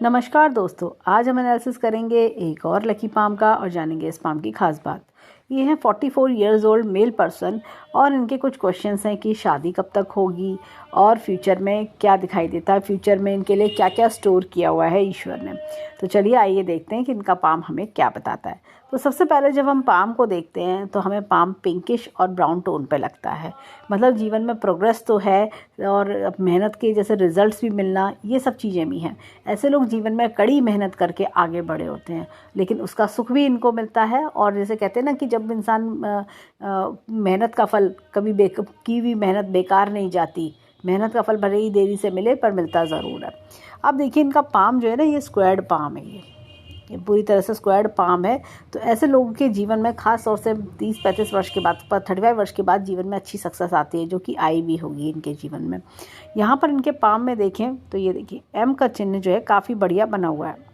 नमस्कार दोस्तों, आज हम एनालिसिस करेंगे एक और लकी पाम का और जानेंगे इस पाम की खास बात। ये है 44 ईयर्स ओल्ड मेल पर्सन और इनके कुछ क्वेश्चंस हैं कि शादी कब तक होगी और फ्यूचर में क्या दिखाई देता है, फ्यूचर में इनके लिए क्या क्या स्टोर किया हुआ है ईश्वर ने। तो चलिए आइए देखते हैं कि इनका पाम हमें क्या बताता है। तो सबसे पहले जब हम पाम को देखते हैं तो हमें पाम पिंकिश और ब्राउन टोन पे लगता है, मतलब जीवन में प्रोग्रेस तो है और मेहनत के जैसे रिजल्ट्स भी मिलना, ये सब चीज़ें भी हैं। ऐसे लोग जीवन में कड़ी मेहनत करके आगे बढ़े होते हैं, लेकिन उसका सुख भी इनको मिलता है। और जैसे कहते हैं ना कि जब इंसान मेहनत का फल कभी की हुई मेहनत बेकार नहीं जाती, मेहनत का फल भले ही देरी से मिले पर मिलता ज़रूर है। अब देखिए इनका पाम जो है ना, ये स्क्वायर्ड पाम है, ये पूरी तरह से स्क्वायर्ड पाम है। तो ऐसे लोगों के जीवन में खास तौर से 30-35 वर्ष के बाद, 35 वर्ष के बाद जीवन में अच्छी सक्सेस आती है, जो कि आई भी होगी इनके जीवन में। यहाँ पर इनके पाम में देखें तो ये देखिए एम का चिन्ह जो है काफ़ी बढ़िया बना हुआ है।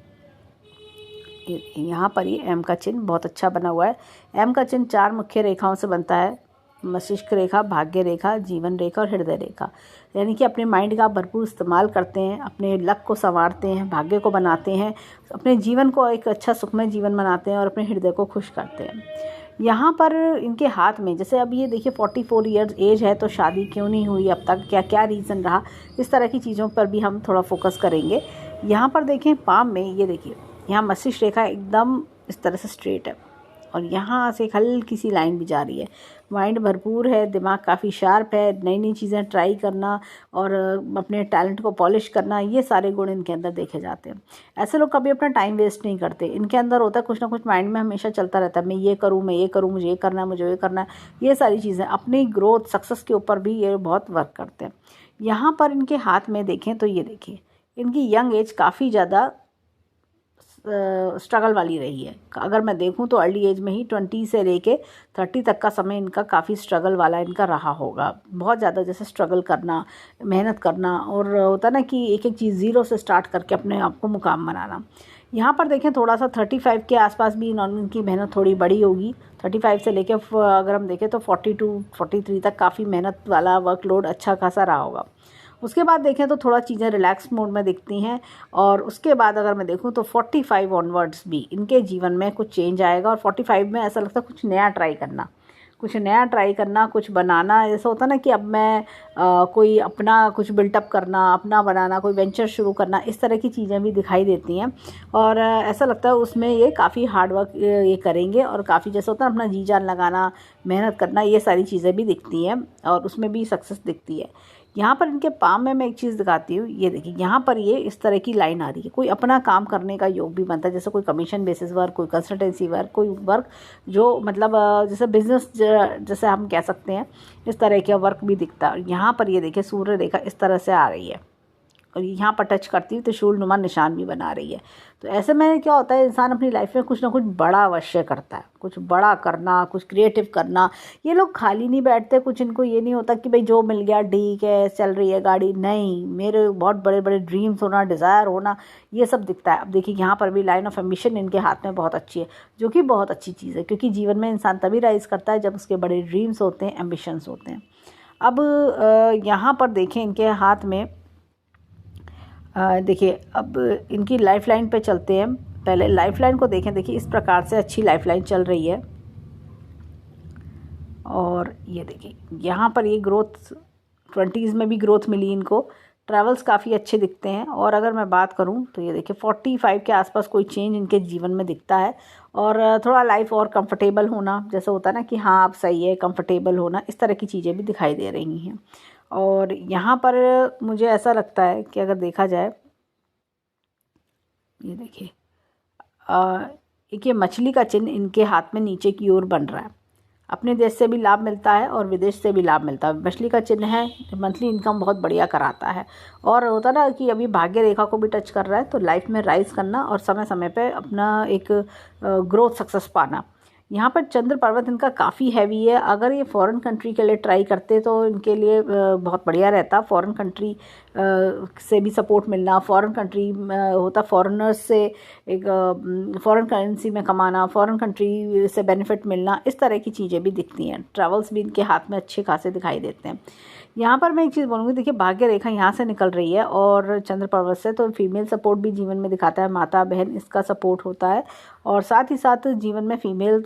यहाँ पर ये एम का चिन्ह बहुत अच्छा बना हुआ है। एम का चिन्ह 4 मुख्य रेखाओं से बनता है: मस्तिष्क रेखा, भाग्य रेखा, जीवन रेखा और हृदय रेखा। यानी कि अपने माइंड का भरपूर इस्तेमाल करते हैं, अपने लक को संवारते हैं, भाग्य को बनाते हैं, अपने जीवन को एक अच्छा सुखमय जीवन बनाते हैं और अपने हृदय को खुश करते हैं। यहाँ पर इनके हाथ में जैसे अब ये देखिए 44 ईयर्स एज है, तो शादी क्यों नहीं हुई अब तक, क्या क्या रीज़न रहा, इस तरह की चीज़ों पर भी हम थोड़ा फोकस करेंगे। यहाँ पर देखें पाम में, ये देखिए यहाँ मस्तिष्क रेखा एकदम इस तरह से स्ट्रेट है और यहाँ से एक हल्की सी लाइन भी जा रही है। माइंड भरपूर है, दिमाग काफ़ी शार्प है, नई नई चीज़ें ट्राई करना और अपने टैलेंट को पॉलिश करना, ये सारे गुण इनके अंदर देखे जाते हैं। ऐसे लोग कभी अपना टाइम वेस्ट नहीं करते। इनके अंदर होता है कुछ ना कुछ माइंड में हमेशा चलता रहता है, मैं ये करूँ, मैं ये करूँ, मुझे ये करना है, मुझे ये करना है। ये सारी चीज़ें अपनी ग्रोथ सक्सेस के ऊपर भी ये बहुत वर्क करते हैं। यहाँ पर इनके हाथ में देखें तो ये देखिए इनकी यंग एज काफ़ी ज़्यादा स्ट्रगल वाली रही है। अगर मैं देखूं तो अर्ली एज में ही 20 से लेके 30 तक का समय इनका काफ़ी स्ट्रगल वाला इनका रहा होगा। बहुत ज़्यादा जैसे स्ट्रगल करना, मेहनत करना और होता ना कि एक एक चीज़ ज़ीरो से स्टार्ट करके अपने आप को मुकाम बनाना। यहाँ पर देखें थोड़ा सा 35 के आसपास भी इनकी मेहनत थोड़ी बड़ी होगी। 35 से लेके अगर हम देखें तो 42-43 तक काफ़ी मेहनत वाला वर्कलोड अच्छा खासा रहा होगा। उसके बाद देखें तो थोड़ा चीज़ें रिलैक्स मोड में दिखती हैं और उसके बाद अगर मैं देखूं तो 45 ऑनवर्ड्स भी इनके जीवन में कुछ चेंज आएगा। और 45 में ऐसा लगता है कुछ नया ट्राई करना, कुछ बनाना। ऐसा होता ना कि अब मैं कोई अपना कुछ बिल्टअप करना, अपना बनाना, कोई वेंचर शुरू करना, इस तरह की चीज़ें भी दिखाई देती हैं। और ऐसा लगता है उसमें ये काफ़ी हार्ड वर्क ये करेंगे और काफ़ी जैसा होता है अपना जी जान लगाना, मेहनत करना, ये सारी चीज़ें भी दिखती हैं और उसमें भी सक्सेस दिखती है। यहाँ पर इनके पाम में मैं एक चीज़ दिखाती हूँ, ये देखिए यहाँ पर ये इस तरह की लाइन आ रही है। कोई अपना काम करने का योग भी बनता है, जैसे कोई कमीशन बेसिस वर्क, कोई कंसल्टेंसी वर्क, कोई वर्क जो मतलब जैसे बिजनेस जैसे हम कह सकते हैं, इस तरह का वर्क भी दिखता है। यहाँ पर ये देखिए सूर्य रेखा इस तरह से आ रही है और यहाँ पर टच करती हुई त्रिशूल नुमा निशान भी बना रही है। तो ऐसे में क्या होता है, इंसान अपनी लाइफ में कुछ ना कुछ बड़ा अवश्य करता है, कुछ बड़ा करना, कुछ क्रिएटिव करना। ये लोग खाली नहीं बैठते, कुछ इनको ये नहीं होता कि भाई जो मिल गया ठीक है, चल रही है गाड़ी, नहीं, मेरे बहुत बड़े बड़े ड्रीम्स होना, डिज़ायर होना, ये सब दिखता है। अब देखिए यहाँ पर भी लाइन ऑफ एम्बिशन इनके हाथ में बहुत अच्छी है, जो कि बहुत अच्छी चीज़ है, क्योंकि जीवन में इंसान तभी राइज करता है जब उसके बड़े ड्रीम्स होते हैं, एम्बिशंस होते हैं। अब यहाँ पर देखें इनके हाथ में देखिए अब इनकी लाइफ लाइन पे चलते हैं। पहले लाइफ लाइन को देखें, देखिए इस प्रकार से अच्छी लाइफ लाइन चल रही है और ये देखिए यहाँ पर ये ग्रोथ 20s में भी ग्रोथ मिली इनको, ट्रैवल्स काफ़ी अच्छे दिखते हैं। और अगर मैं बात करूँ तो ये देखिए 45 के आसपास कोई चेंज इनके जीवन में दिखता है और थोड़ा लाइफ और कंफर्टेबल होना, जैसे होता है ना कि हाँ अब सही है, कंफर्टेबल होना, इस तरह की चीज़ें भी दिखाई दे रही हैं। और यहाँ पर मुझे ऐसा लगता है कि अगर देखा जाए, ये देखिए एक ये मछली का चिन्ह इनके हाथ में नीचे की ओर बन रहा है। अपने देश से भी लाभ मिलता है और विदेश से भी लाभ मिलता है। मछली का चिन्ह है, मंथली इनकम बहुत बढ़िया कराता है और होता ना कि अभी भाग्य रेखा को भी टच कर रहा है, तो लाइफ में राइज करना और समय समय पे अपना एक ग्रोथ सक्सेस पाना। यहाँ पर चंद्र पर्वत इनका काफ़ी हैवी है। अगर ये फॉरेन कंट्री के लिए ट्राई करते तो इनके लिए बहुत बढ़िया रहता। फॉरेन कंट्री से भी सपोर्ट मिलना, फॉरेन कंट्री होता फॉरेनर्स से एक फॉरेन करेंसी में कमाना, फॉरेन कंट्री से बेनिफिट मिलना, इस तरह की चीज़ें भी दिखती हैं। ट्रैवल्स भी इनके हाथ में अच्छे खासे दिखाई देते हैं। यहाँ पर मैं एक चीज़ बोलूँगी, देखिए भाग्य रेखा यहाँ से निकल रही है और चंद्र पर्वत से, तो फीमेल सपोर्ट भी जीवन में दिखाता है, माता बहन इसका सपोर्ट होता है। और साथ ही साथ जीवन में फीमेल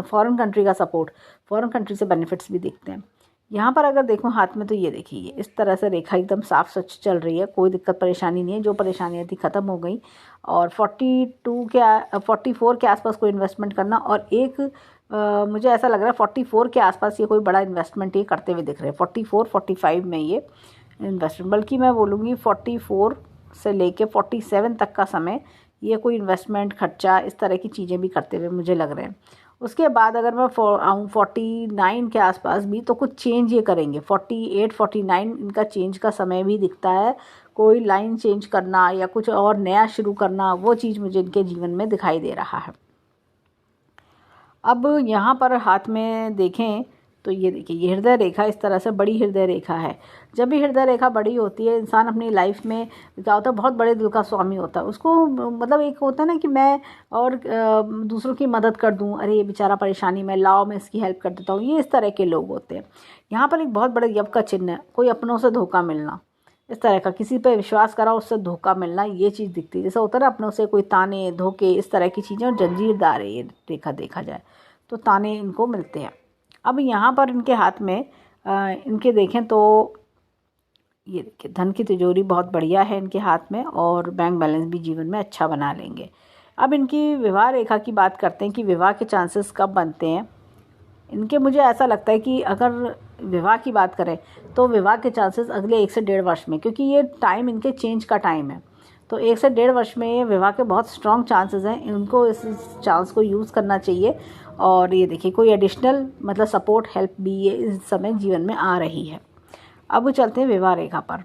फॉरेन कंट्री का सपोर्ट, फॉरेन कंट्री से बेनिफिट्स भी दिखते हैं। यहाँ पर अगर देखूँ हाथ में, तो ये देखिए इस तरह से रेखा एकदम साफ सच चल रही है, कोई दिक्कत परेशानी नहीं है, जो परेशानियाँ थी ख़त्म हो गई। और 44 के आसपास कोई इन्वेस्टमेंट करना, और एक मुझे ऐसा लग रहा है 44 के आसपास ये कोई बड़ा इन्वेस्टमेंट ये करते हुए दिख रहे हैं, 44-45 में ये इन्वेस्टमेंट, बल्कि मैं बोलूँगी 44 से लेके 47 तक का समय ये कोई इन्वेस्टमेंट खर्चा इस तरह की चीज़ें भी करते हुए मुझे लग रहे हैं। उसके बाद अगर मैं आऊँ 49 के आसपास भी, तो कुछ चेंज ये करेंगे। 48-49 इनका चेंज का समय भी दिखता है, कोई लाइन चेंज करना या कुछ और नया शुरू करना, वो चीज़ मुझे इनके जीवन में दिखाई दे रहा है। अब यहाँ पर हाथ में देखें तो ये देखिए, ये हृदय रेखा इस तरह से बड़ी हृदय रेखा है। जब भी हृदय रेखा बड़ी होती है, इंसान अपनी लाइफ में क्या होता है, बहुत बड़े दिल का स्वामी होता है। उसको मतलब एक होता है ना कि मैं और दूसरों की मदद कर दूं, अरे ये बेचारा परेशानी में, लाओ मैं इसकी हेल्प कर देता हूँ, ये इस तरह के लोग होते हैं। यहाँ पर एक बहुत बड़े यव का चिन्ह है, कोई अपनों से धोखा मिलना, इस तरह का किसी पर विश्वास करा उससे धोखा मिलना, ये चीज़ दिखती है। जैसा होता है ना अपनों से कोई ताने धोखे इस तरह की चीज़ें, और जंजीरदार है ये रेखा देखा जाए तो, ताने इनको मिलते हैं। अब यहाँ पर इनके हाथ में इनके देखें तो ये देखिए धन की तिजोरी बहुत बढ़िया है इनके हाथ में, और बैंक बैलेंस भी जीवन में अच्छा बना लेंगे। अब इनकी विवाह रेखा की बात करते हैं कि विवाह के चांसेस कब बनते हैं इनके। मुझे ऐसा लगता है कि अगर विवाह की बात करें तो विवाह के चांसेस अगले 1 से 1.5 वर्ष में, क्योंकि ये टाइम इनके चेंज का टाइम है, तो 1 से 1.5 वर्ष में ये विवाह के बहुत स्ट्रॉन्ग चांसेस हैं। इनको इस चांस को यूज़ करना चाहिए। और ये देखिए कोई एडिशनल मतलब सपोर्ट हेल्प भी ये इस समय जीवन में आ रही है। अब चलते हैं विवाह रेखा पर।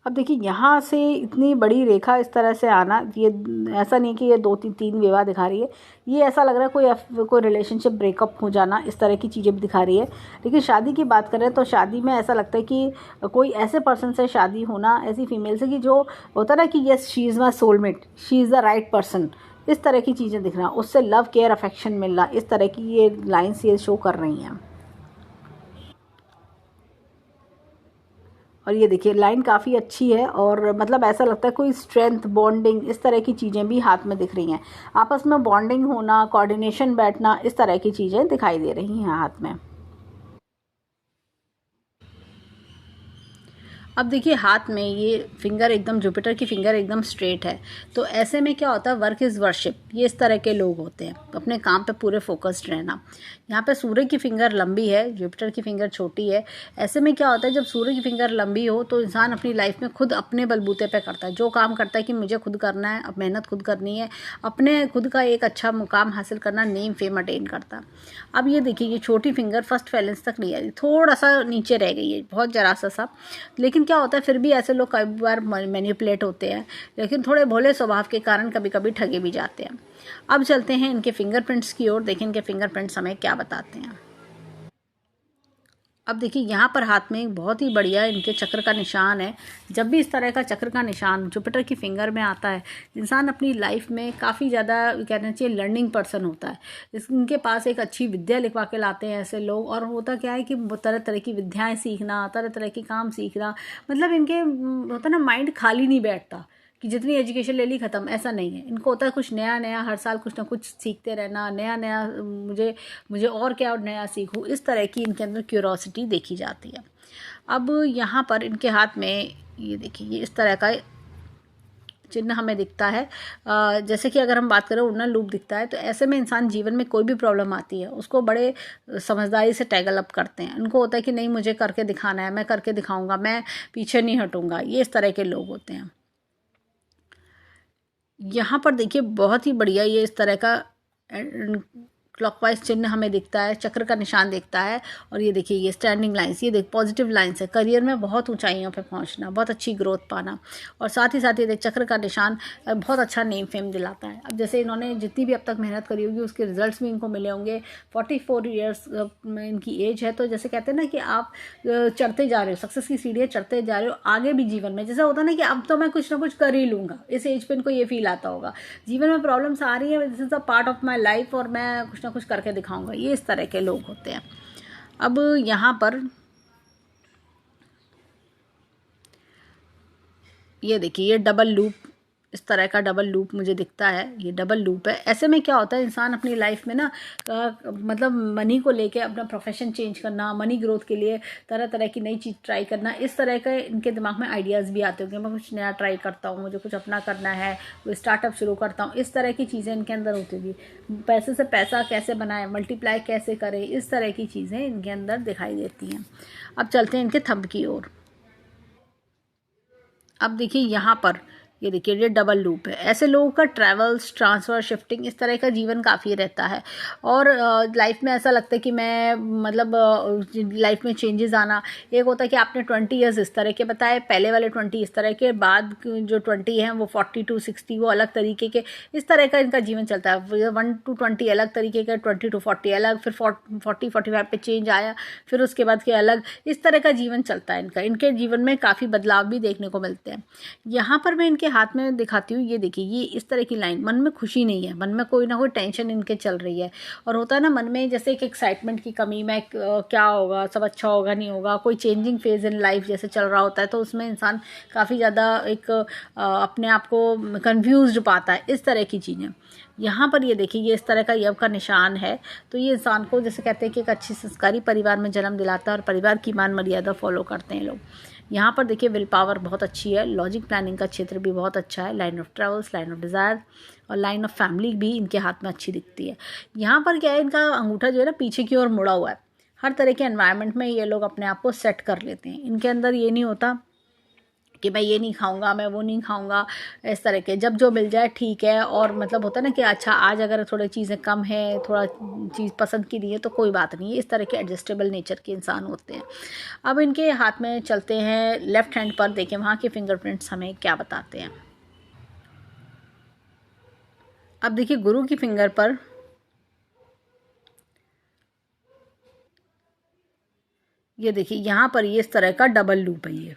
अब देखिए यहाँ से इतनी बड़ी रेखा इस तरह से आना, ये ऐसा नहीं कि ये 2-3 विवाह दिखा रही है, ये ऐसा लग रहा है कोई रिलेशनशिप ब्रेकअप हो जाना, इस तरह की चीज़ें भी दिखा रही है। लेकिन शादी की बात करें तो शादी में ऐसा लगता है कि कोई ऐसे पर्सन से शादी होना, ऐसी फीमेल से कि जो होता ना कि yes she is my soulmate, she is the right person, इस तरह की चीज़ें दिखना, उससे लव केयर अफेक्शन मिलना, इस तरह की ये लाइन्स ये शो कर रही हैं। और ये देखिए लाइन काफ़ी अच्छी है, और मतलब ऐसा लगता है कोई स्ट्रेंथ बॉन्डिंग इस तरह की चीज़ें भी हाथ में दिख रही हैं। आपस में बॉन्डिंग होना, कोऑर्डिनेशन बैठना, इस तरह की चीज़ें दिखाई दे रही हैं हाथ में। अब देखिए हाथ में ये फिंगर एकदम जुपिटर की फिंगर एकदम स्ट्रेट है, तो ऐसे में क्या होता है, वर्क इज़ वर्शिप, ये इस तरह के लोग होते हैं, अपने काम पे पूरे फोकस्ड रहना। यहाँ पे सूर्य की फिंगर लंबी है, जुपिटर की फिंगर छोटी है। ऐसे में क्या होता है, जब सूर्य की फिंगर लंबी हो तो इंसान अपनी लाइफ में खुद अपने बलबूते पे करता है, जो काम करता है कि मुझे खुद करना है, अब मेहनत खुद करनी है, अपने खुद का एक अच्छा मुकाम हासिल करना, नेम फेम अटेन करता। अब ये देखिए ये छोटी फिंगर फर्स्ट फैलेंस तक नहीं आई, थोड़ा सा नीचे रह गई है, बहुत जरा सा। लेकिन क्या होता है, फिर भी ऐसे लोग कई बार मैनिपुलेट होते हैं, लेकिन थोड़े भोले स्वभाव के कारण कभी कभी ठगे भी जाते हैं। अब चलते हैं इनके फिंगरप्रिंट्स की ओर, देखें इनके फिंगरप्रिंट्स हमें क्या बताते हैं। अब देखिए यहाँ पर हाथ में एक बहुत ही बढ़िया इनके चक्र का निशान है। जब भी इस तरह का चक्र का निशान जुपिटर की फिंगर में आता है, इंसान अपनी लाइफ में काफ़ी ज़्यादा कहना चाहिए लर्निंग पर्सन होता है। इनके पास एक अच्छी विद्या लिखवा के लाते हैं ऐसे लोग, और होता क्या है कि तरह तरह की विद्याएं सीखना, तरह तरह के काम सीखना, मतलब इनके होता है ना माइंड खाली नहीं बैठता कि जितनी एजुकेशन ले ली ख़त्म, ऐसा नहीं है। इनको होता है कुछ नया नया, हर साल कुछ ना कुछ सीखते रहना, नया नया मुझे और क्या नया सीखूं, इस तरह की इनके अंदर क्यूरोसिटी देखी जाती है। अब यहाँ पर इनके हाथ में ये देखिए ये इस तरह का चिन्ह हमें दिखता है। जैसे कि अगर हम बात करें उड़ना लूप दिखता है, तो ऐसे में इंसान जीवन में कोई भी प्रॉब्लम आती है उसको बड़े समझदारी से टैगल अप करते हैं। उनको होता है कि नहीं मुझे करके दिखाना है, मैं करके दिखाऊंगा, मैं पीछे नहीं हटूंगा, ये इस तरह के लोग होते हैं। यहाँ पर देखिए बहुत ही बढ़िया ये इस तरह का क्लॉकवाइज चिन्ह हमें दिखता है, चक्र का निशान दिखता है। और ये देखिए ये स्टैंडिंग लाइंस, ये देख पॉजिटिव लाइंस है, करियर में बहुत ऊंचाइयों पे पहुंचना, बहुत अच्छी ग्रोथ पाना। और साथ ही ये देख चक्र का निशान बहुत अच्छा नेम फेम दिलाता है। अब जैसे इन्होंने जितनी भी अब तक मेहनत करी होगी उसके रिजल्ट्स भी इनको मिले होंगे। 44 ईयर्स में इनकी एज है, तो जैसे कहते हैं ना कि आप चढ़ते जा रहे हो, सक्सेस की सीढ़ियाँ चढ़ते जा रहे हो आगे भी जीवन में। जैसा होता है ना कि अब तो मैं कुछ ना कुछ कर ही लूँगा, इस एज पे इनको ये फील आता होगा। जीवन में प्रॉब्लम्स आ रही है, this is the part of my life, और मैं कुछ ना कुछ करके दिखाऊंगा, ये इस तरह के लोग होते हैं। अब यहाँ पर ये देखिए, ये डबल लूप, इस तरह का डबल लूप मुझे दिखता है, ये डबल लूप है। ऐसे में क्या होता है, इंसान अपनी लाइफ में ना मतलब मनी को लेके अपना प्रोफेशन चेंज करना, मनी ग्रोथ के लिए तरह तरह की नई चीज़ ट्राई करना, इस तरह के इनके दिमाग में आइडियाज़ भी आते होंगे। मैं कुछ नया ट्राई करता हूँ, मुझे कुछ अपना करना है, कोई स्टार्टअप शुरू करता हूँ, इस तरह की चीज़ें इनके अंदर होती होगी। पैसे से पैसा कैसे बनाए, मल्टीप्लाई कैसे करें, इस तरह की चीज़ें इनके अंदर दिखाई देती हैं। अब चलते हैं इनके थंब की ओर। अब देखिए यहाँ पर, ये देखिए, ये डबल लूप है। ऐसे लोगों का ट्रैवल्स, ट्रांसफ़र, शिफ्टिंग, इस तरह का जीवन काफ़ी रहता है। और लाइफ में ऐसा लगता है कि मैं मतलब लाइफ में चेंजेस आना, एक होता है कि आपने 20 ईयर्स इस तरह के बताए, पहले वाले 20 इस तरह के, बाद जो 20 हैं वो 40 to 60 वो अलग तरीके के, इस तरह का इनका जीवन चलता है। 1 to 20 अलग तरीके का, 20 to 40 अलग, फिर 40-45 पे चेंज आया, फिर उसके बाद के अलग, इस तरह का जीवन चलता है इनका। इनके जीवन में काफ़ी बदलाव भी देखने को मिलते हैं। यहाँ पर मैं इनके हाथ में दिखाती हूँ, ये देखिए, ये इस तरह की लाइन, मन में खुशी नहीं है, मन में कोई ना कोई टेंशन इनके चल रही है। और होता है ना मन में जैसे एक एक्साइटमेंट की कमी, मैं क्या होगा, सब अच्छा होगा नहीं होगा, कोई चेंजिंग फेज इन लाइफ जैसे चल रहा होता है, तो उसमें इंसान काफ़ी ज़्यादा एक अपने आप को कन्फ्यूज्ड पाता है, इस तरह की चीज़ें। यहाँ पर ये देखिए, ये इस तरह का यव का निशान है, तो ये इंसान को जैसे कहते हैं कि एक अच्छी संस्कारी परिवार में जन्म दिलाता है और परिवार की मान मर्यादा फॉलो करते हैं लोग। यहाँ पर देखिए, विल पावर बहुत अच्छी है, लॉजिक प्लानिंग का क्षेत्र भी बहुत अच्छा है, line of travels, line of desire और लाइन ऑफ फैमिली भी इनके हाथ में अच्छी दिखती है। यहाँ पर क्या है, इनका अंगूठा जो है ना पीछे की ओर मुड़ा हुआ है। हर तरह के एनवायरनमेंट में ये लोग अपने आप को सेट कर लेते हैं। इनके अंदर ये नहीं होता कि मैं ये नहीं खाऊंगा, मैं वो नहीं खाऊंगा, इस तरह के, जब जो मिल जाए ठीक है। और मतलब होता है ना कि अच्छा आज अगर थोड़ी चीज़ें कम है, थोड़ा चीज़ पसंद की नहीं है तो कोई बात नहीं है, इस तरह के एडजस्टेबल नेचर के इंसान होते हैं। अब इनके हाथ में चलते हैं लेफ्ट हैंड पर, देखें वहाँ के फिंगरप्रिंट्स हमें क्या बताते हैं। अब देखिए, गुरु की फिंगर पर ये देखिए, यहाँ पर ये इस तरह का डबल लूप है ये।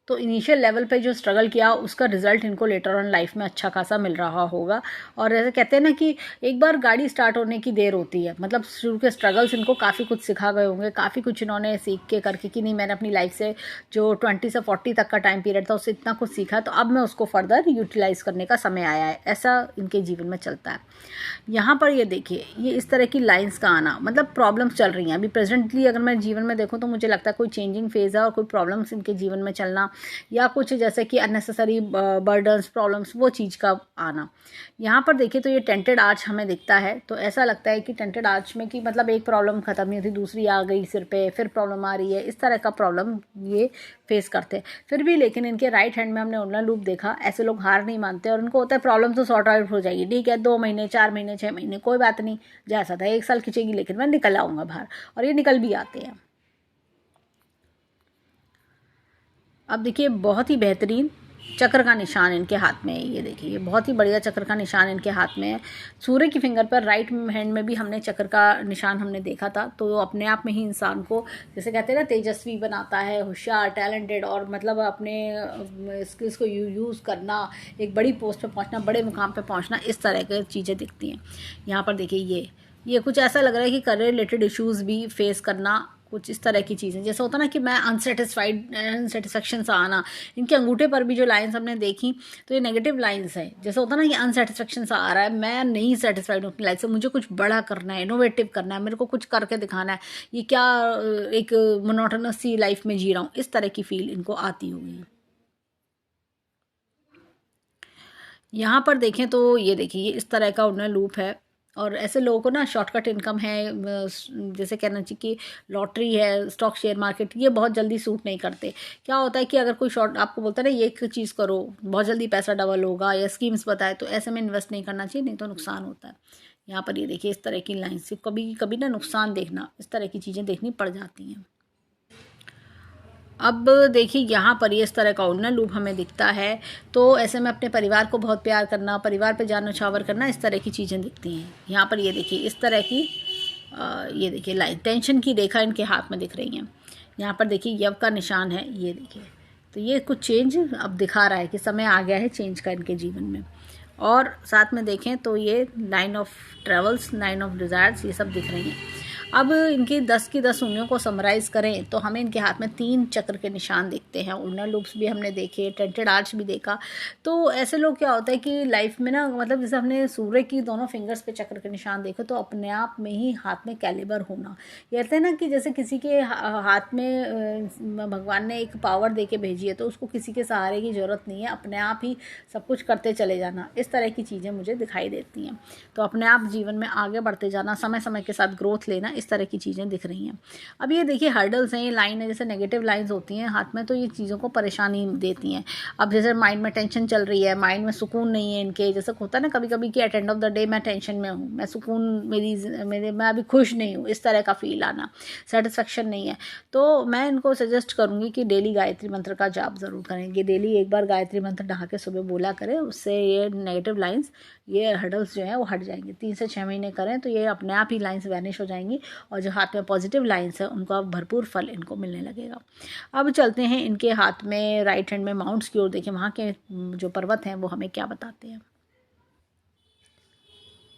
तो इनिशियल लेवल पे जो स्ट्रगल किया उसका रिजल्ट इनको लेटर ऑन लाइफ में अच्छा खासा मिल रहा होगा। और ऐसे कहते हैं ना कि एक बार गाड़ी स्टार्ट होने की देर होती है, मतलब शुरू के स्ट्रगल्स इनको काफ़ी कुछ सिखा गए होंगे, काफ़ी कुछ इन्होंने सीख के करके कि नहीं मैंने अपनी लाइफ से जो 20 से 40 तक का टाइम पीरियड था उससे इतना कुछ सीखा, तो अब मैं उसको फर्दर यूटिलाइज़ करने का समय आया है, ऐसा इनके जीवन में चलता है। यहाँ पर ये देखिए, ये इस तरह की लाइंस का आना, मतलब प्रॉब्लम्स चल रही हैं अभी प्रेजेंटली। अगर मैं जीवन में देखूँ तो मुझे लगता है कोई चेंजिंग फेज़ है और कोई प्रॉब्लम्स इनके जीवन में चलना, या कुछ जैसे कि अननेसेसरी बर्डन्स, प्रॉब्लम्स, वो चीज़ का आना। यहाँ पर देखिए तो ये टेंटेड आर्च हमें दिखता है, तो ऐसा लगता है कि टेंटेड आर्च में कि मतलब एक प्रॉब्लम ख़त्म नहीं होती, दूसरी आ गई सिर पे, फिर प्रॉब्लम आ रही है, इस तरह का प्रॉब्लम ये फेस करते हैं। फिर भी लेकिन इनके राइट हैंड में हमने उल्टा लूप देखा, ऐसे लोग हार नहीं मानते और उनको होता है प्रॉब्लम तो सॉर्ट आउट हो जाएगी, ठीक है 2 महीने, 4 महीने, 6 महीने, कोई बात नहीं, जैसा था 1 साल खिंचेगी लेकिन मैं निकल आऊँगा बाहर, और ये निकल भी आते हैं। अब देखिए, बहुत ही बेहतरीन चक्र का निशान इनके हाथ में है, ये देखिए, ये बहुत ही बढ़िया चक्र का निशान इनके हाथ में है। सूर्य की फिंगर पर राइट हैंड में भी हमने चक्र का निशान हमने देखा था, तो अपने आप में ही इंसान को जैसे कहते हैं ना तेजस्वी बनाता है, होशियार, टैलेंटेड, और मतलब अपने स्किल्स को यूज़ करना, एक बड़ी पोस्ट पे पहुंचना, बड़े मुकाम पे पहुंचना, इस तरह की चीज़ें दिखती हैं। यहाँ पर देखिए, ये कुछ ऐसा लग रहा है कि करियर रिलेटेड इश्यूज़ भी फेस करना, कुछ इस तरह की चीज़ें, जैसे होता ना कि मैं अनसेटिस्फेक्शन सा आना। इनके अंगूठे पर भी जो लाइंस हमने देखी तो ये नेगेटिव लाइंस है, जैसे होता ना कि अनसेटिस्फेक्शन सा आ रहा है, मैं नहीं सेटिस्फाइड हूँ अपनी लाइफ से, मुझे कुछ बड़ा करना है, इनोवेटिव करना है, मेरे को कुछ करके दिखाना है, ये क्या एक मोनोटोनस सी लाइफ में जी रहा हूँ, इस तरह की फील इनको आती होगी। यहाँ पर देखें तो ये देखिए, ये इस तरह का उन्हें लूप है। और ऐसे लोगों को ना शॉर्टकट इनकम है, जैसे कहना चाहिए कि लॉटरी है, स्टॉक शेयर मार्केट, ये बहुत जल्दी सूट नहीं करते। क्या होता है कि अगर कोई शॉर्ट आपको बोलता है ना ये एक चीज़ करो बहुत जल्दी पैसा डबल होगा, या स्कीम्स बताए, तो ऐसे में इन्वेस्ट नहीं करना चाहिए, नहीं तो नुकसान होता है। यहाँ पर ये देखिए, इस तरह की लाइन से कभी कभी ना नुकसान देखना, इस तरह की चीज़ें देखनी पड़ जाती हैं। अब देखिए, यहाँ पर ये इस तरह का उड़ना लूप हमें दिखता है, तो ऐसे में अपने परिवार को बहुत प्यार करना, परिवार पे जान न्यौछावर करना, इस तरह की चीज़ें दिखती हैं। यहाँ पर ये देखिए, इस तरह की ये देखिए लाइन, टेंशन की रेखा इनके हाथ में दिख रही हैं। यहाँ पर देखिए, यव का निशान है, ये देखिए, तो ये कुछ चेंज अब दिखा रहा है कि समय आ गया है चेंज का इनके जीवन में। और साथ में देखें तो ये line of travels, line of desires, ये सब दिख रही हैं। अब इनकी 10 की 10 उंगलियों को समराइज़ करें तो हमें इनके हाथ में 3 चक्र के निशान दिखते हैं। उल्नर लूप्स भी हमने देखे, टेंटेड आर्च भी देखा। तो ऐसे लोग क्या होता है कि लाइफ में ना, मतलब जैसे हमने सूर्य की दोनों फिंगर्स पे चक्र के निशान देखे, तो अपने आप में ही हाथ में कैलिबर होना, कहते हैं ना कि जैसे किसी के हाथ में भगवान ने एक पावर दे के भेजी है, तो उसको किसी के सहारे की ज़रूरत नहीं है, अपने आप ही सब कुछ करते चले जाना। इस तरह की चीज़ें मुझे दिखाई देती हैं। तो अपने आप जीवन में आगे बढ़ते जाना, समय समय के साथ ग्रोथ लेना, इस तरह की चीज़ें दिख रही हैं। अब ये देखिए हर्डल्स हैं, ये लाइन है, जैसे नेगेटिव लाइंस होती हैं हाथ में, तो ये चीज़ों को परेशानी देती हैं। अब जैसे माइंड में टेंशन चल रही है, माइंड में सुकून नहीं है इनके, जैसे होता है ना कभी कभी कि at end of the day मैं टेंशन में हूँ, मैं सुकून मैं अभी खुश नहीं हूँ, इस तरह का फील आना, सेटिस्फेक्शन नहीं है। तो मैं इनको सजेस्ट करूँगी कि डेली गायत्री मंत्र का जाप ज़रूर करेंगे। डेली एक बार गायत्री मंत्र नहा के सुबह बोला करें, उससे ये नेगेटिव लाइंस, ये हर्डल्स जो है वो हट जाएंगे। 3 से 6 महीने करें तो ये अपने आप ही लाइंस वैनिश हो जाएंगी, और जो हाथ में पॉजिटिव लाइंस है उनको अब भरपूर फल इनको मिलने लगेगा। अब चलते हैं इनके हाथ में राइट हैंड में माउंट्स की ओर, देखें वहाँ के जो पर्वत हैं वो हमें क्या बताते हैं।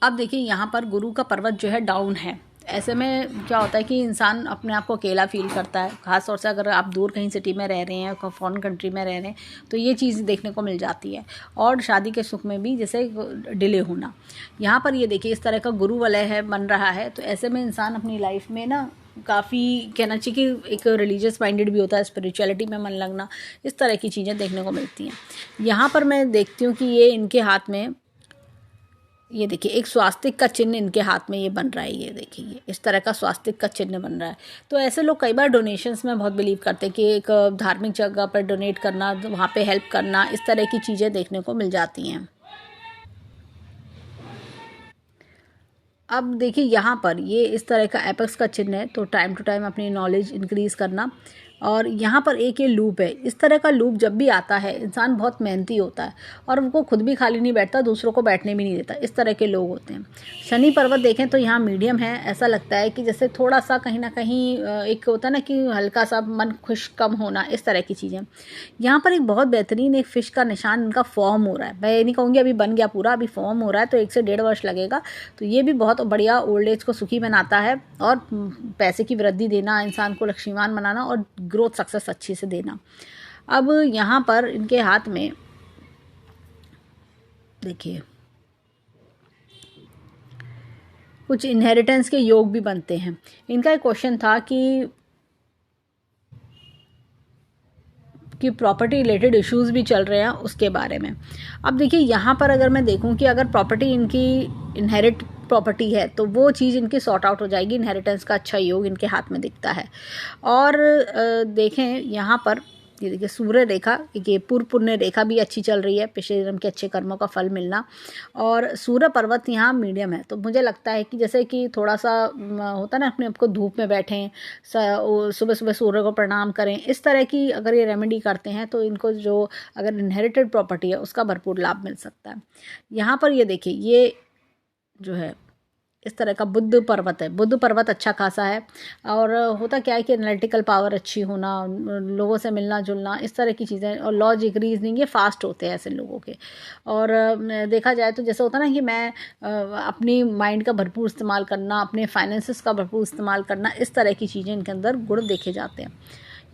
अब देखिए यहाँ पर गुरु का पर्वत जो है डाउन है। ऐसे में क्या होता है कि इंसान अपने आप को अकेला फील करता है, खास तौर से अगर आप दूर कहीं सिटी में रह रहे हैं, फॉरेन कंट्री में रह रहे हैं, तो ये चीज़ देखने को मिल जाती है। और शादी के सुख में भी जैसे डिले होना, यहाँ पर ये देखिए इस तरह का गुरु वलय है बन रहा है। तो ऐसे में इंसान अपनी लाइफ में ना काफ़ी कहना चाहिए कि एक रिलीजियस माइंडेड भी होता है, स्पिरिचुअलिटी में मन लगना, इस तरह की चीज़ें देखने को मिलती हैं। यहाँ पर मैं देखती हूँ कि ये इनके हाथ में, ये देखिए एक स्वास्तिक का चिन्ह इनके हाथ में ये बन रहा है। ये देखिए ये इस तरह का स्वास्तिक का चिन्ह बन रहा है। तो ऐसे लोग कई बार डोनेशंस में बहुत बिलीव करते हैं कि एक धार्मिक जगह पर डोनेट करना, वहाँ पे हेल्प करना, इस तरह की चीज़ें देखने को मिल जाती हैं। अब देखिए यहाँ पर ये इस तरह का एपेक्स का चिन्ह है, तो टाइम टू टाइम अपनी नॉलेज इंक्रीज़ करना। और यहाँ पर एक ये लूप है, इस तरह का लूप जब भी आता है इंसान बहुत मेहनती होता है और वो खुद भी खाली नहीं बैठता, दूसरों को बैठने भी नहीं देता, इस तरह के लोग होते हैं। शनि पर्वत देखें तो यहाँ मीडियम है, ऐसा लगता है कि जैसे थोड़ा सा कहीं ना कहीं एक होता है ना कि हल्का सा मन खुश कम होना, इस तरह की चीज़ें। यहाँ पर एक बहुत बेहतरीन एक फ़िश का निशान इनका फॉर्म हो रहा है। मैं ये नहीं कहूँगी अभी बन गया पूरा, अभी फॉर्म हो रहा है, तो 1 से 1.5 वर्ष लगेगा। तो ये भी बहुत बढ़िया ओल्ड एज को सुखी बनाता है और पैसे की वृद्धि देना, इंसान को लक्ष्मीवान बनाना और ग्रोथ सक्सेस अच्छे से देना। अब यहाँ पर इनके हाथ में देखिए कुछ इनहेरिटेंस के योग भी बनते हैं। इनका एक क्वेश्चन था कि प्रॉपर्टी रिलेटेड इश्यूज भी चल रहे हैं उसके बारे में। अब देखिए यहाँ पर अगर मैं देखूँ कि अगर प्रॉपर्टी इनकी इनहेरिट प्रॉपर्टी है तो वो चीज़ इनकी सॉर्ट आउट हो जाएगी। इनहेरिटेंस का अच्छा योग इनके हाथ में दिखता है। और देखें यहाँ पर ये देखिए सूर्य रेखा, ये पूर्व पुण्य रेखा भी अच्छी चल रही है, पिछले जन्म के अच्छे कर्मों का फल मिलना। और सूर्य पर्वत यहाँ मीडियम है, तो मुझे लगता है कि जैसे कि थोड़ा सा होता है ना, अपने आपको धूप में बैठें, सुबह सुबह सूर्य को प्रणाम करें, इस तरह की अगर ये रेमेडी करते हैं तो इनको जो अगर इनहेरिटेड प्रॉपर्टी है उसका भरपूर लाभ मिल सकता है। यहाँ पर ये देखिए ये जो है इस तरह का बुद्ध पर्वत है। बुद्ध पर्वत अच्छा खासा है। और होता क्या है कि एनालिटिकल पावर अच्छी होना, लोगों से मिलना जुलना, इस तरह की चीज़ें, और लॉजिक रीजनिंग, ये फास्ट होते हैं ऐसे लोगों के। और देखा जाए तो जैसे होता ना कि मैं अपनी माइंड का भरपूर इस्तेमाल करना, अपने फाइनेंसेस का भरपूर इस्तेमाल करना, इस तरह की चीज़ें इनके अंदर गुण देखे जाते हैं।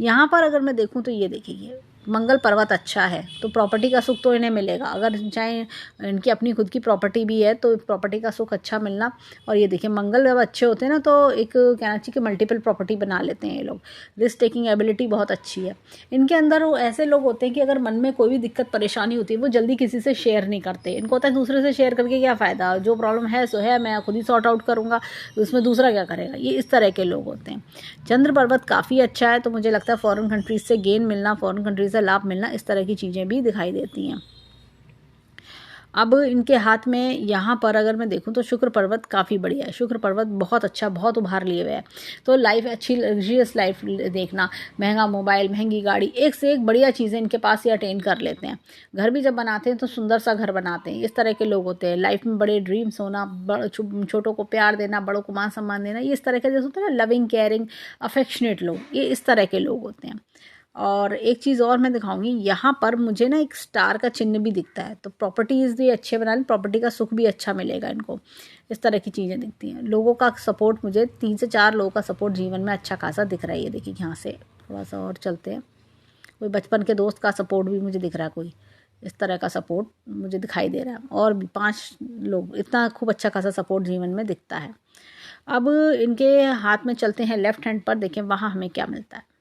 यहाँ पर अगर मैं देखूँ तो ये देखिए मंगल पर्वत अच्छा है, तो प्रॉपर्टी का सुख तो इन्हें मिलेगा। अगर चाहे इनकी अपनी खुद की प्रॉपर्टी भी है तो प्रॉपर्टी का सुख अच्छा मिलना। और ये देखिए मंगल जब अच्छे होते हैं ना तो एक कहना चाहिए कि मल्टीपल प्रॉपर्टी बना लेते हैं ये लोग। रिस्क टेकिंग एबिलिटी बहुत अच्छी है इनके अंदर। वो ऐसे लोग होते हैं कि अगर मन में कोई भी दिक्कत परेशानी होती है वो जल्दी किसी से शेयर नहीं करते। इनको होता है दूसरे से शेयर करके क्या फ़ायदा, जो प्रॉब्लम है सो है, मैं खुद ही सॉर्ट आउट करूँगा, उसमें दूसरा क्या करेगा। ये इस तरह के लोग होते हैं। चंद्र पर्वत काफ़ी अच्छा है, तो मुझे लगता है फॉरेन कंट्रीज से गेन मिलना, फॉरेन कंट्रीज से लाभ मिलना, इस तरह की चीज़ें भी दिखाई देती हैं। अब इनके हाथ में यहाँ पर अगर मैं देखूँ तो शुक्र पर्वत काफ़ी बढ़िया है। शुक्र पर्वत बहुत अच्छा, बहुत उभार लिए हुए है। तो लाइफ अच्छी, लग्जरियस लाइफ देखना, महंगा मोबाइल, महंगी गाड़ी, एक से एक बढ़िया चीज़ें इनके पास ये अटेंड कर लेते हैं। घर भी जब बनाते हैं तो सुंदर सा घर बनाते हैं। इस तरह के लोग होते हैं। लाइफ में बड़े ड्रीम्स होना, छोटों को प्यार देना, बड़ों को मान सम्मान देना, ये इस तरह के जैसे होते हैं ना लविंग, केयरिंग, अफेक्शनेट लोग, ये इस तरह के लोग होते हैं। और एक चीज़ और मैं दिखाऊंगी, यहाँ पर मुझे ना एक स्टार का चिन्ह भी दिखता है, तो प्रॉपर्टीज़ भी अच्छे बना लें, प्रॉपर्टी का सुख भी अच्छा मिलेगा इनको, इस तरह की चीज़ें दिखती हैं। लोगों का सपोर्ट, मुझे 3 से 4 लोगों का सपोर्ट जीवन में अच्छा खासा दिख रहा है। ये देखिए यहाँ से थोड़ा सा और चलते हैं, कोई बचपन के दोस्त का सपोर्ट भी मुझे दिख रहा है, कोई इस तरह का सपोर्ट मुझे दिखाई दे रहा है, और भी 5 लोग, इतना खूब अच्छा खासा सपोर्ट जीवन में दिखता है। अब इनके हाथ में चलते हैं लेफ्ट हैंड पर, देखें वहाँ हमें क्या मिलता है।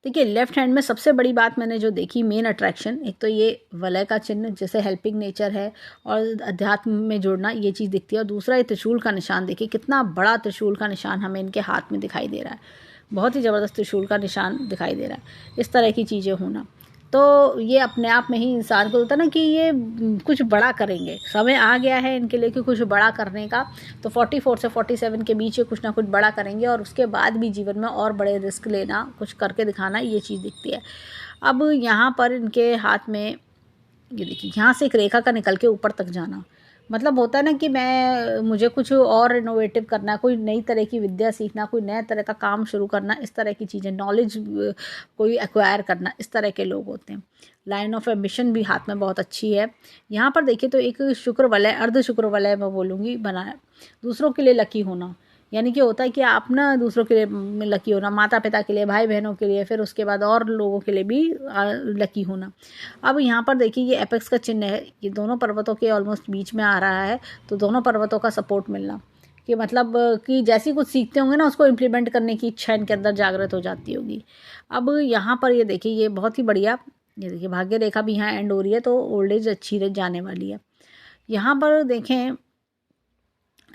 देखिए लेफ्ट हैंड में सबसे बड़ी बात मैंने जो देखी, मेन अट्रैक्शन, एक तो ये वलय का चिन्ह जैसे हेल्पिंग नेचर है और अध्यात्म में जुड़ना, ये चीज़ दिखती है। और दूसरा ये त्रिशूल का निशान, देखिए कितना बड़ा त्रिशूल का निशान हमें इनके हाथ में दिखाई दे रहा है, बहुत ही ज़बरदस्त त्रिशूल का निशान दिखाई दे रहा है। इस तरह की चीज़ें होना, तो ये अपने आप में ही इंसान को होता है ना कि ये कुछ बड़ा करेंगे, समय आ गया है इनके लिए कि कुछ बड़ा करने का। तो 44 से 47 के बीच ये कुछ ना कुछ बड़ा करेंगे, और उसके बाद भी जीवन में और बड़े रिस्क लेना, कुछ करके दिखाना, ये चीज़ दिखती है। अब यहाँ पर इनके हाथ में ये देखिए, यहाँ से एक रेखा का निकल के ऊपर तक जाना, मतलब होता है ना कि मुझे कुछ और इनोवेटिव करना, कोई नई तरह की विद्या सीखना, कोई नया तरह का काम शुरू करना, इस तरह की चीज़ें, नॉलेज कोई एक्वायर करना, इस तरह के लोग होते हैं। लाइन ऑफ एम्बिशन भी हाथ में बहुत अच्छी है। यहाँ पर देखिए तो एक शुक्र वलय, अर्ध शुक्र वलय मैं बोलूँगी बना है। दूसरों के लिए लकी होना, यानी कि होता है कि आप ना दूसरों के लिए लकी होना, माता पिता के लिए, भाई बहनों के लिए, फिर उसके बाद और लोगों के लिए भी लकी होना। अब यहाँ पर देखिए ये एपेक्स का चिन्ह है, ये दोनों पर्वतों के ऑलमोस्ट बीच में आ रहा है, तो दोनों पर्वतों का सपोर्ट मिलना, कि मतलब कि जैसी कुछ सीखते होंगे ना, उसको इम्प्लीमेंट करने की इच्छा इनके अंदर जागृत हो जाती होगी। अब यहाँ पर ये देखिए, ये बहुत ही बढ़िया, ये देखिए भाग्य रेखा भी यहाँ एंड हो रही है, तो ओल्ड एज अच्छी जाने वाली है। यहाँ पर देखें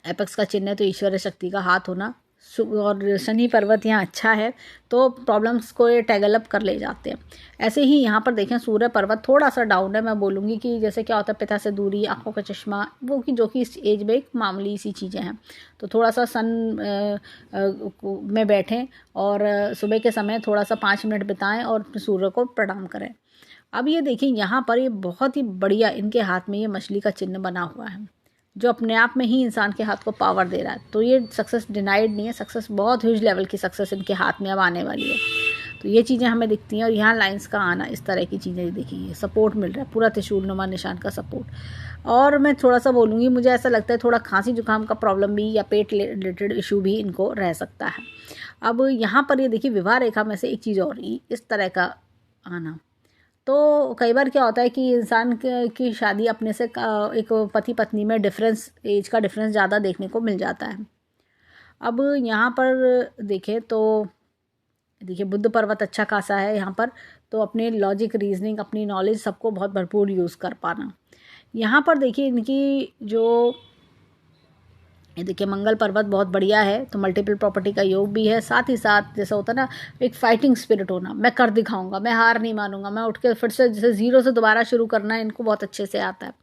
एपेक्स का चिन्ह है, तो ईश्वर शक्ति का हाथ होना, और शनि पर्वत यहाँ अच्छा है, तो प्रॉब्लम्स को ये टैगल अप कर ले जाते हैं। ऐसे ही यहाँ पर देखें सूर्य पर्वत थोड़ा सा डाउन है, मैं बोलूँगी कि जैसे क्या होता है पिता से दूरी, आंखों का चश्मा, वो कि जो कि इस एज में एक मामूली सी चीज़ें हैं, तो थोड़ा सा सन में बैठें और सुबह के समय थोड़ा सा 5 मिनट बिताएं और सूर्य को प्रणाम करें। अब ये देखिए यहाँ पर ये बहुत ही बढ़िया इनके हाथ में ये मछली का चिन्ह बना हुआ है, जो अपने आप में ही इंसान के हाथ को पावर दे रहा है। तो ये सक्सेस डिनाइड नहीं है, सक्सेस बहुत ह्यूज लेवल की सक्सेस इनके हाथ में अब आने वाली है। तो ये चीज़ें हमें दिखती हैं, और यहाँ लाइंस का आना, इस तरह की चीज़ें देखिए, सपोर्ट मिल रहा है, पूरा त्रिशूल नुमा निशान का सपोर्ट। और मैं थोड़ा सा बोलूँगी, मुझे ऐसा लगता है थोड़ा खांसी जुकाम का प्रॉब्लम भी या पेट रिलेटेड इशू भी इनको रह सकता है। अब यहाँ पर ये देखिए विवाह रेखा में से एक चीज़ और, इस तरह का आना, तो कई बार क्या होता है कि इंसान की शादी अपने से एक पति पत्नी में डिफरेंस, एज का डिफरेंस ज़्यादा देखने को मिल जाता है। अब यहाँ पर देखें तो देखिए बुद्ध पर्वत अच्छा खासा है यहाँ पर, तो अपने लॉजिक, रीजनिंग, अपनी नॉलेज सबको बहुत भरपूर यूज़ कर पाना। यहाँ पर देखिए इनकी जो, ये देखिए मंगल पर्वत बहुत बढ़िया है, तो मल्टीपल प्रॉपर्टी का योग भी है, साथ ही साथ जैसा होता है ना एक फाइटिंग स्पिरिट होना, मैं कर दिखाऊंगा, मैं हार नहीं मानूंगा, मैं उठ के फिर से जैसे ज़ीरो से दोबारा शुरू करना इनको बहुत अच्छे से आता है।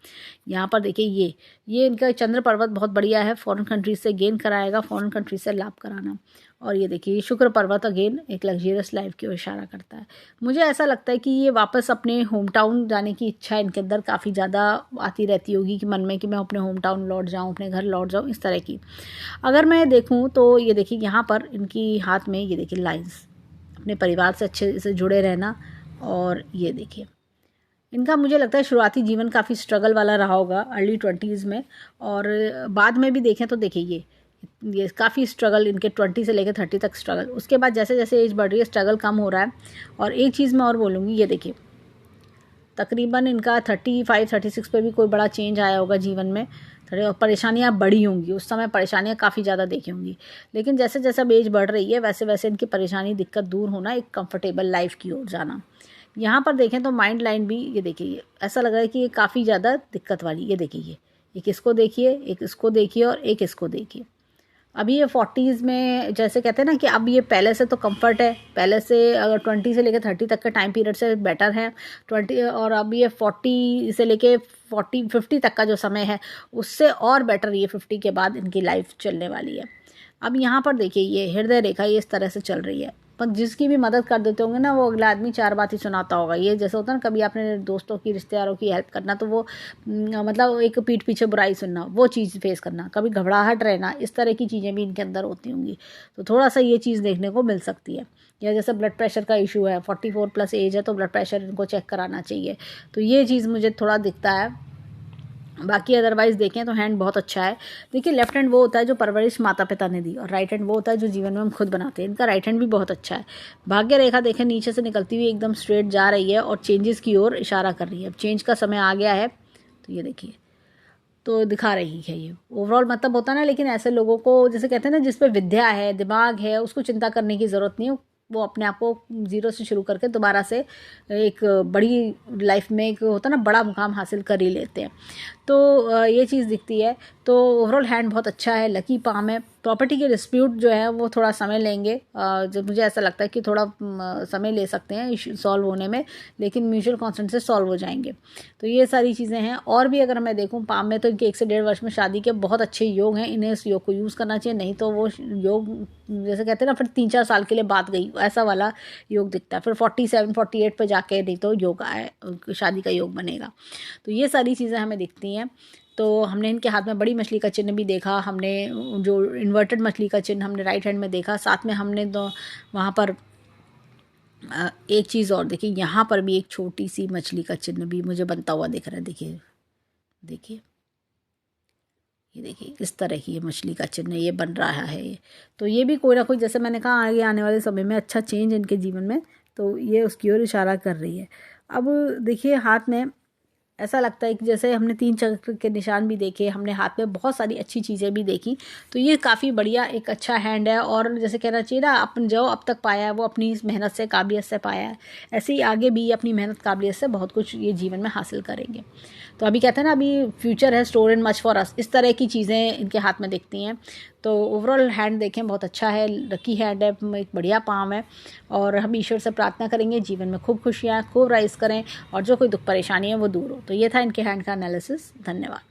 यहाँ पर देखिए ये इनका चंद्र पर्वत बहुत बढ़िया है, फॉरेन कंट्रीज से गेन कराएगा, फॉरेन कंट्रीज से लाभ कराना। और ये देखिए शुक्र पर्वत अगेन एक लग्जरियस लाइफ की ओर इशारा करता है। मुझे ऐसा लगता है कि ये वापस अपने होम टाउन जाने की इच्छा इनके अंदर काफ़ी ज़्यादा आती रहती होगी, कि मन में कि मैं अपने होम टाउन लौट जाऊँ, अपने घर लौट जाऊँ, इस तरह की। अगर मैं देखूँ तो ये देखिए यहाँ पर इनकी हाथ में ये देखिए लाइंस, अपने परिवार से अच्छे से जुड़े रहना। और ये देखिए इनका मुझे लगता है शुरुआती जीवन काफ़ी स्ट्रगल वाला रहा होगा अर्ली 20s में, और बाद में भी देखें तो देखिए ये काफ़ी स्ट्रगल इनके 20 से लेकर 30 तक स्ट्रगल, उसके बाद जैसे जैसे एज बढ़ रही है स्ट्रगल कम हो रहा है। और एक चीज़ मैं और बोलूँगी, ये देखिए तकरीबन इनका 35-36 पे भी कोई बड़ा चेंज आया होगा जीवन में, थोड़ी परेशानियाँ बढ़ी होंगी, उस समय परेशानियाँ काफ़ी ज़्यादा देखी होंगी, लेकिन जैसे जैसे अब एज बढ़ रही है वैसे वैसे इनकी परेशानी, दिक्कत दूर होना, एक कंफर्टेबल लाइफ की ओर जाना। यहाँ पर देखें तो माइंड लाइन भी ये देखिए ऐसा लग रहा है कि ये काफ़ी ज़्यादा दिक्कत वाली, ये देखिए एक इसको देखिए, एक इसको देखिए, और एक इसको देखिए। अभी ये 40s में जैसे कहते हैं ना कि अब ये पहले से तो कंफर्ट है, पहले से अगर 20 से लेकर 30 तक के टाइम पीरियड से बेटर है 20, और अब ये 40 से लेके 50 तक का जो समय है उससे और बेटर ये 50 के बाद इनकी लाइफ चलने वाली है। अब यहाँ पर देखिए ये हृदय रेखा ये इस तरह से चल रही है, पर जिसकी भी मदद कर देते होंगे ना, वो अगला आदमी 4 बात ही सुनाता होगा। ये जैसे होता है ना कभी आपने दोस्तों की, रिश्तेदारों की हेल्प करना, तो वो मतलब एक पीठ पीछे बुराई सुनना, वो चीज़ फेस करना, कभी घबराहट रहना, इस तरह की चीज़ें भी इनके अंदर होती होंगी, तो थोड़ा सा ये चीज़ देखने को मिल सकती है। या जैसे ब्लड प्रेशर का इशू है, 44+ एज है तो ब्लड प्रेशर इनको चेक कराना चाहिए। तो ये चीज़ मुझे थोड़ा दिखता है। बाकी अदरवाइज़ देखें तो हैंड बहुत अच्छा है। देखिए लेफ्ट हैंड वो होता है जो परवरिश माता पिता ने दी, और राइट हैंड वो होता है जो जीवन में हम खुद बनाते हैं। इनका राइट हैंड भी बहुत अच्छा है। भाग्य रेखा देखें नीचे से निकलती हुई एकदम स्ट्रेट जा रही है और चेंजेस की ओर इशारा कर रही है। अब चेंज का समय आ गया है, तो ये देखिए तो दिखा रही है ये ओवरऑल मतलब होता है ना। लेकिन ऐसे लोगों को जैसे कहते हैं ना, जिस पे विद्या है, दिमाग है, उसको चिंता करने की ज़रूरत नहीं है। वो अपने आप को ज़ीरो से शुरू करके दोबारा से एक बड़ी लाइफ में एक होता है ना बड़ा मुकाम हासिल कर ही लेते हैं। तो ये चीज़ दिखती है। तो ओवरऑल हैंड बहुत अच्छा है, लकी पाम है। प्रॉपर्टी के डिस्प्यूट जो है वो थोड़ा समय लेंगे, जब मुझे ऐसा लगता है कि थोड़ा समय ले सकते हैं इशू सॉल्व होने में, लेकिन म्यूचुअल कॉन्सेंट से सॉल्व हो जाएंगे। तो ये सारी चीज़ें हैं। और भी अगर मैं देखूँ पाम में, तो इनके 1 से 1.5 वर्ष में शादी के बहुत अच्छे योग हैं। इन्हें इस योग को यूज़ करना चाहिए, नहीं तो वो योग जैसे कहते हैं ना फिर 3-4 साल के लिए बात गई, ऐसा वाला योग दिखता है। फिर 47-48 पे जाके नहीं तो योग शादी का योग बनेगा। तो ये सारी चीज़ें हमें दिखती हैं। तो हमने इनके हाथ में बड़ी मछली का चिन्ह भी देखा, हमने जो इन्वर्टेड मछली का चिन्ह हमने राइट हैंड में देखा, साथ में हमने तो वहाँ पर एक चीज़ और देखी, यहाँ पर भी एक छोटी सी मछली का चिन्ह भी मुझे बनता हुआ दिख रहा है। देखिए देखिए ये देखिए इस तरह की ये मछली का चिन्ह ये बन रहा है। ये तो ये भी कोई ना कोई, जैसे मैंने कहा, आगे आने वाले समय में अच्छा चेंज इनके जीवन में, तो ये उसकी ओर इशारा कर रही है। अब देखिए हाथ में ऐसा लगता है कि जैसे हमने 3 चक्र के निशान भी देखे, हमने हाथ में बहुत सारी अच्छी चीज़ें भी देखी। तो ये काफ़ी बढ़िया एक अच्छा हैंड है। और जैसे कहना चाहिए ना, अपन जो अब तक पाया है वो अपनी मेहनत से, काबिलियत से पाया है। ऐसे ही आगे भी अपनी मेहनत काबिलियत से बहुत कुछ ये जीवन में हासिल करेंगे। तो अभी कहते हैं ना, अभी फ्यूचर है store in much for us, इस तरह की चीज़ें इनके हाथ में दिखती हैं। तो ओवरऑल हैंड देखें बहुत अच्छा है, लकी हैंड है, एक बढ़िया पाम है। और हम ईश्वर से प्रार्थना करेंगे जीवन में खूब खुशियाँ, खूब राइज करें, और जो कोई दुख परेशानी है वो दूर हो। तो ये था इनके हैंड का एनालिसिस। धन्यवाद।